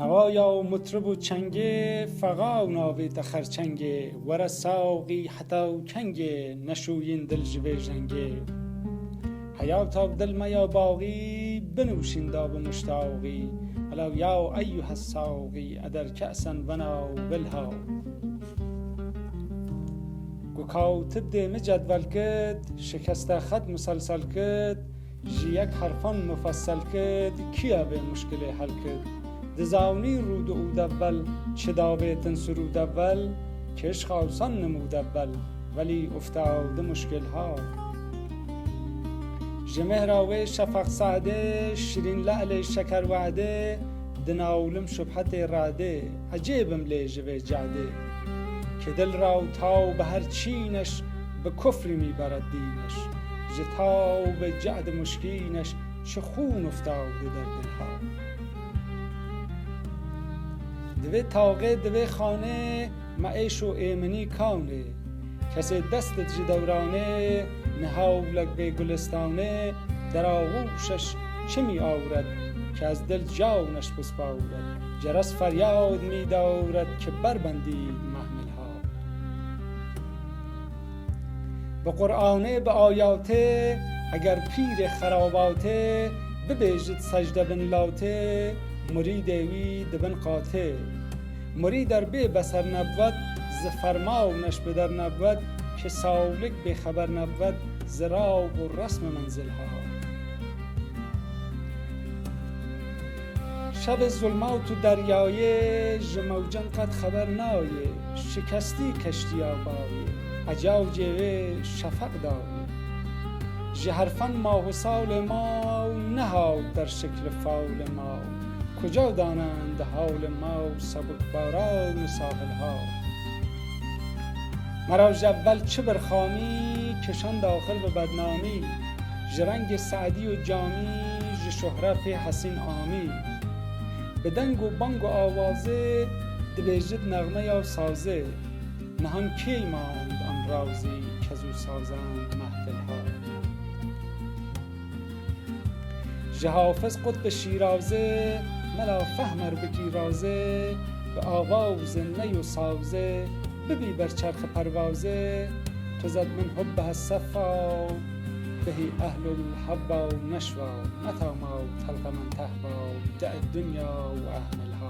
نوایا و مطرب و چنگه فقا و ناویت خرچنگه ور ساقی حتا و کنگه نشوین دل جوه جنگه حیاتا و دل میا باقی بنوشین دا به مشتاقی الا یا ایها الساقی ادر کأسا ونا ولها گو کاتب دیمه جدول کد شکسته خط مسلسل کد جیک حرفان مفصل کد کیا به مشکل حل کد دزاونی رود و اود اول چه داویتن سرود اول کش خالصان نمود اول ولی افتاد مشکل ها جمهراوی شفق سعده شیرین لعل شکر وعده دناولم شبحت راده عجیبم لیجوه جعده که دل را تاو به هر چینش به کفری میبرد دینش جتاو به جعد مشکینش چه خون افتاده در دلها دوی تاقه دوی خانه معیش و ایمنی کانه کسی دستت جی دورانه نهاولک به گلستانه در آغوشش چه می آورد که از دل جانش بسپارد جرس فریاد می دارد که بربندید محملها به قرآنه به آیاته اگر پیر خراباته ببیجد سجده بن لاته مرید وی دبن قاطع مرید در بی بسر نبود ز فرمانش بدر نبود که سالک به خبر نبود ز راه و رسم منزلها شب ظلمات و دریایه ژ موجان قد خبر نایه شکستی کشتی آبایه عجاو جیوه شفق دایه ژ حرفان ماه و سال ما نهاد در شکل فال ما کجا دانند حال ما سبکباران ساحل ها مرا اول چه برخامی کشان داخل به بدنامی ژ رنگ سعدی و جامی ژ شهرت حسین آمی به دنگ و بانگ و آوازه دبیجد نغمه یا سازه نهان کی ماند آن رازی که زو سازند محفل ها ژ حافظ قطب شیرازه ملا فهم بکی رازه به آواز نی و سازه ببی بر چرخ پروازه تو زد من حبها الصفا بهی اهل الحبا و نشوا متى ما تلقى من تهوى دع الدنيا و اهملها